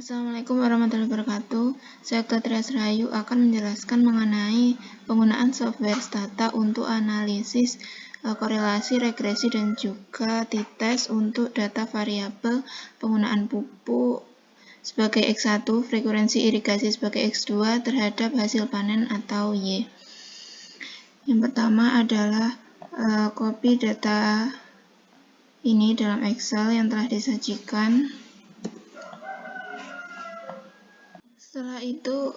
Assalamualaikum warahmatullahi wabarakatuh. Saya Trias Rahayu akan menjelaskan mengenai penggunaan software Stata untuk analisis korelasi, regresi, dan juga t-test untuk data variabel penggunaan pupuk sebagai X1, frekuensi irigasi sebagai X2 terhadap hasil panen atau Y. Yang pertama adalah copy data ini dalam Excel yang telah disajikan. Setelah itu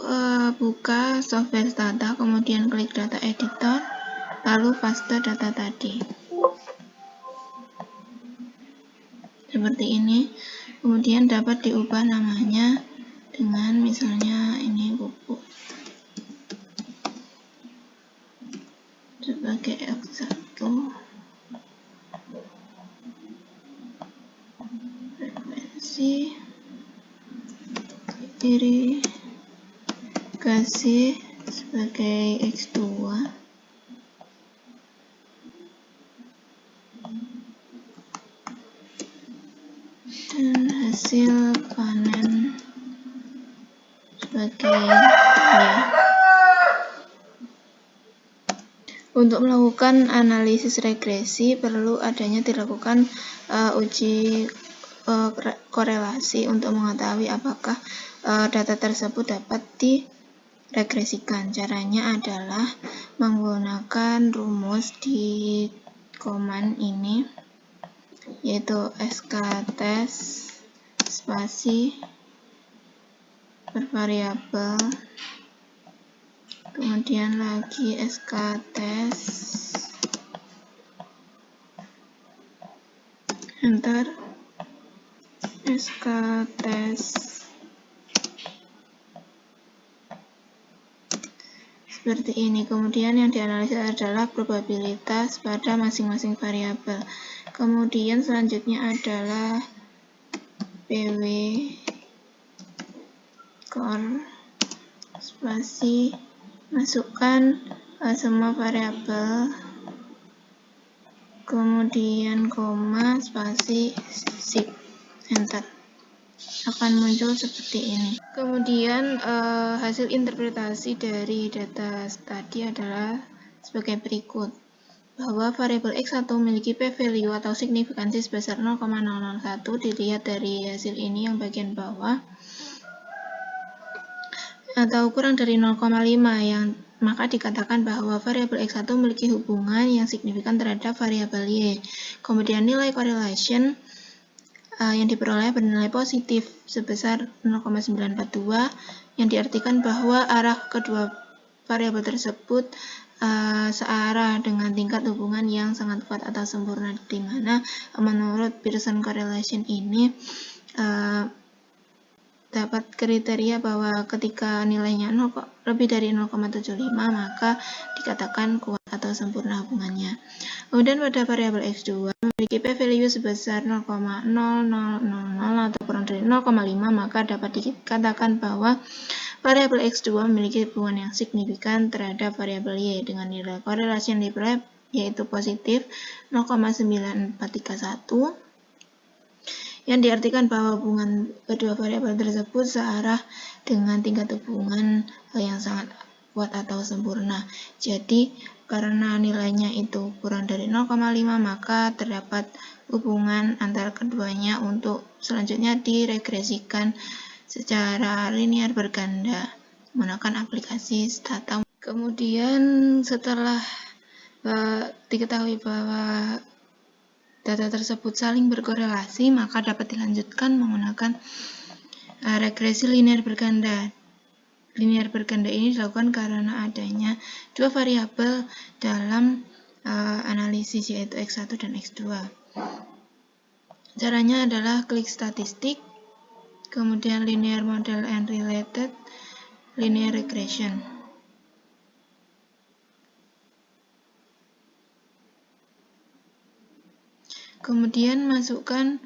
buka software Stata, kemudian klik data editor, lalu paste data tadi. Seperti ini. Kemudian dapat diubah namanya dengan misalnya ini pupuk sebagai X1, frekuensi irigasi sebagai X2, dan hasil panen sebagai Y. Untuk melakukan analisis regresi perlu adanya dilakukan uji korelasi untuk mengetahui apakah data tersebut dapat diregresikan. Caranya adalah menggunakan rumus di command ini, yaitu sktest spasi bervariabel, kemudian lagi sktest, enter, sktest. Seperti ini. Kemudian yang dianalisis adalah probabilitas pada masing-masing variabel. Kemudian selanjutnya adalah PW core spasi, masukkan semua variabel, kemudian koma, spasi, shift, enter. Akan muncul seperti ini. Kemudian hasil interpretasi dari data tadi adalah sebagai berikut, bahwa variabel X1 memiliki p-value atau signifikansi sebesar 0,001. Dilihat dari hasil ini yang bagian bawah, atau kurang dari 0,5, yang maka dikatakan bahwa variabel X1 memiliki hubungan yang signifikan terhadap variabel Y. Kemudian nilai correlation yang diperoleh bernilai positif sebesar 0,942, yang diartikan bahwa arah kedua variabel tersebut searah dengan tingkat hubungan yang sangat kuat atau sempurna, di mana menurut Pearson correlation ini dapat kriteria bahwa ketika nilainya lebih dari 0,75 maka dikatakan kuat atau sempurna hubungannya. Kemudian pada variabel X2 memiliki p-value sebesar 0,0000 atau kurang dari 0,5, maka dapat dikatakan bahwa variabel X2 memiliki hubungan yang signifikan terhadap variabel Y dengan nilai korelasi yang diperoleh yaitu positif 0,9431, yang diartikan bahwa hubungan kedua variabel tersebut searah dengan tingkat hubungan yang sangat kuat atau sempurna. Jadi karena nilainya itu kurang dari 0,5 maka terdapat hubungan antara keduanya untuk selanjutnya diregresikan secara linear berganda menggunakan aplikasi Stata. Kemudian setelah diketahui bahwa data tersebut saling berkorelasi, maka dapat dilanjutkan menggunakan regresi linear berganda. Linear berganda ini dilakukan karena adanya dua variabel dalam analisis, yaitu X1 dan X2. Caranya adalah klik statistik, kemudian linear model and related linear regression. Kemudian masukkan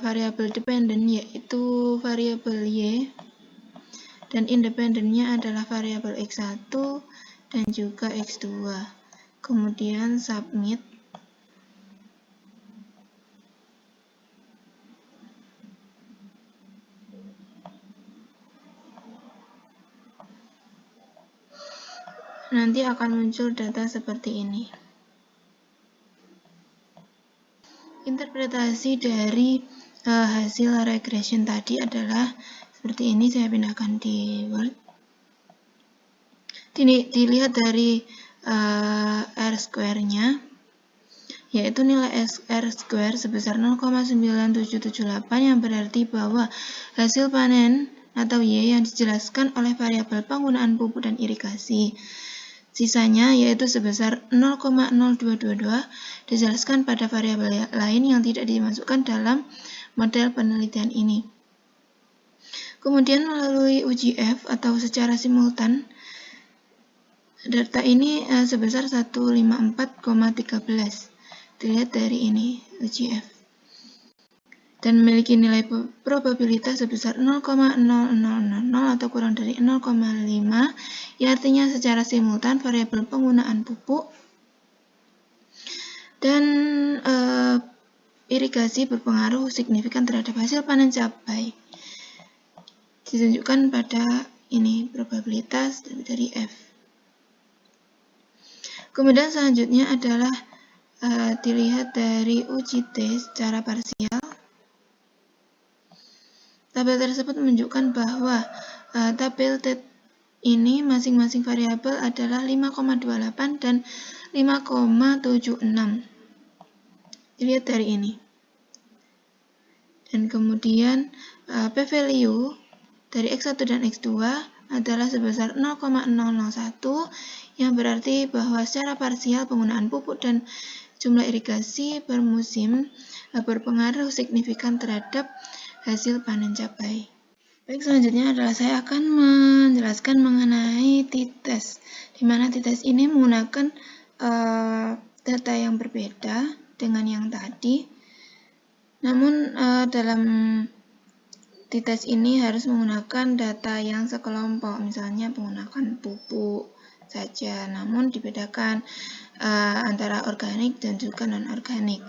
variabel dependen, yaitu variabel Y, dan independennya adalah variabel X1 dan juga X2. Kemudian submit. nanti akan muncul data seperti ini. Interpretasi dari hasil regression tadi adalah seperti ini. Saya pindahkan di Word. Dilihat dari R-square-nya, yaitu nilai R-square sebesar 0,9778, yang berarti bahwa hasil panen atau Y yang dijelaskan oleh variabel penggunaan pupuk dan irigasi. Sisanya yaitu sebesar 0,0222 dijelaskan pada variabel lain yang tidak dimasukkan dalam model penelitian ini. Kemudian melalui uji F atau secara simultan, data ini sebesar 154,13. Dilihat dari ini uji F. Dan memiliki nilai probabilitas sebesar 0,0000 atau kurang dari 0,5, yang artinya secara simultan variabel penggunaan pupuk dan irigasi berpengaruh signifikan terhadap hasil panen cabai. Ditunjukkan pada ini probabilitas dari F. Kemudian selanjutnya adalah dilihat dari uji T secara parsial. Tabel tersebut menunjukkan bahwa tabel T ini masing-masing variabel adalah 5,28 dan 5,76. Dilihat dari ini. Dan kemudian p-value dari X1 dan X2 adalah sebesar 0,001, yang berarti bahwa secara parsial penggunaan pupuk dan jumlah irigasi per musim berpengaruh signifikan terhadap hasil panen cabai. Baik, selanjutnya adalah saya akan menjelaskan mengenai t-test, di mana t-test ini menggunakan data yang berbeda dengan yang tadi. Namun dalam t-test ini harus menggunakan data yang sekelompok, misalnya menggunakan pupuk saja, namun dibedakan antara organik dan juga non-organik.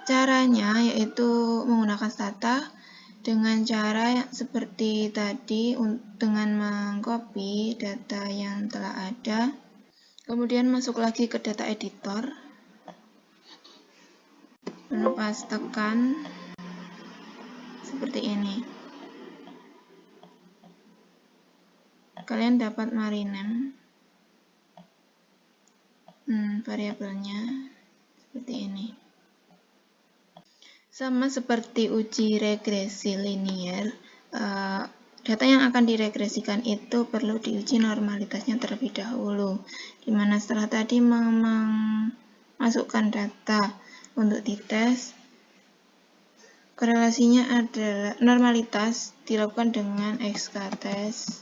Caranya yaitu menggunakan stata dengan cara seperti tadi, dengan mengcopy data yang telah ada, kemudian masuk lagi ke data editor, pastekan seperti ini. Kalian dapat rename variabelnya seperti ini. Sama seperti uji regresi linear, data yang akan diregresikan itu perlu diuji normalitasnya terlebih dahulu, dimana setelah tadi memasukkan data untuk t-test, korelasinya adalah normalitas dilakukan dengan xk-test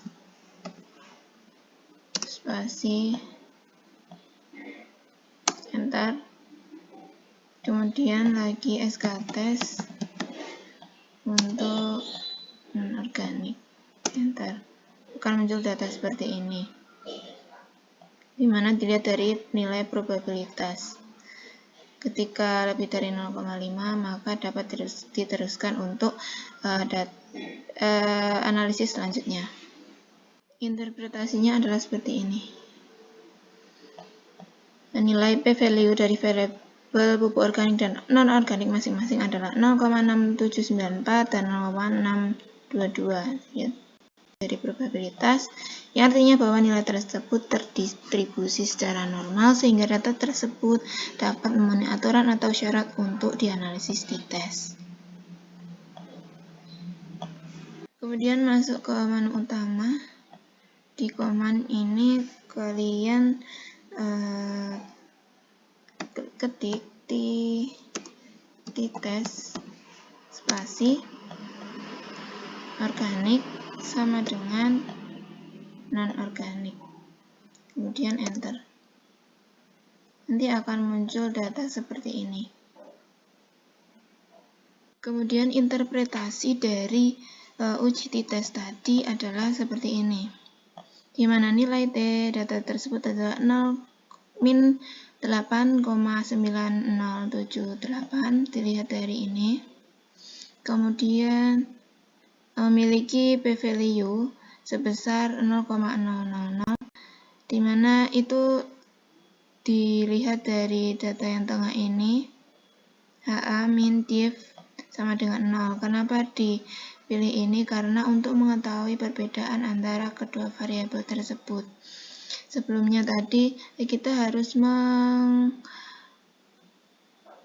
spasi enter, kemudian lagi xk-test untuk non-organik, enter. Akan muncul data seperti ini, dimana dilihat dari nilai probabilitas. Ketika lebih dari 0,5 maka dapat diteruskan untuk analisis selanjutnya. Interpretasinya adalah seperti ini. Nilai p-value dari variabel pupuk organik dan non-organik masing-masing adalah 0,6794 dan 0,622 ya, dari probabilitas, yang artinya bahwa nilai tersebut terdistribusi secara normal sehingga data tersebut dapat memenuhi aturan atau syarat untuk dianalisis t-test. Kemudian masuk ke menu utama. Di command ini kalian ketik t-test spasi organik sama dengan non-organik, kemudian enter. Nanti akan muncul data seperti ini. Kemudian interpretasi dari uji t-test tadi adalah seperti ini, di mana nilai T data tersebut adalah min 8,9078, dilihat dari ini. Kemudian memiliki p-value sebesar 0,000 dimana itu dilihat dari data yang tengah ini, HA min div sama dengan 0. Kenapa dipilih ini? Karena untuk mengetahui perbedaan antara kedua variabel tersebut. Sebelumnya tadi kita harus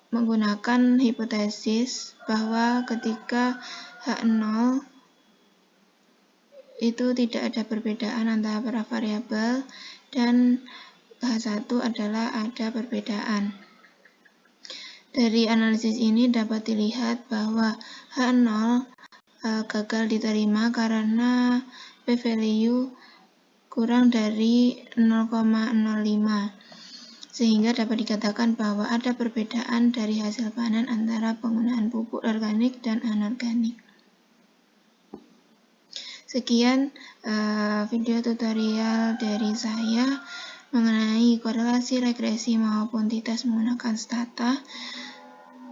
menggunakan hipotesis bahwa ketika H0 itu tidak ada perbedaan antara para variabel dan H1 adalah ada perbedaan. Dari analisis ini dapat dilihat bahwa H0 gagal diterima karena p-value kurang dari 0,05, sehingga dapat dikatakan bahwa ada perbedaan dari hasil panen antara penggunaan pupuk organik dan anorganik. Sekian video tutorial dari saya mengenai korelasi, regresi maupun t-test menggunakan stata.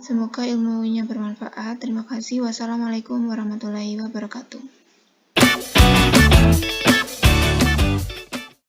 Semoga ilmunya bermanfaat. Terima kasih. Wassalamualaikum warahmatullahi wabarakatuh.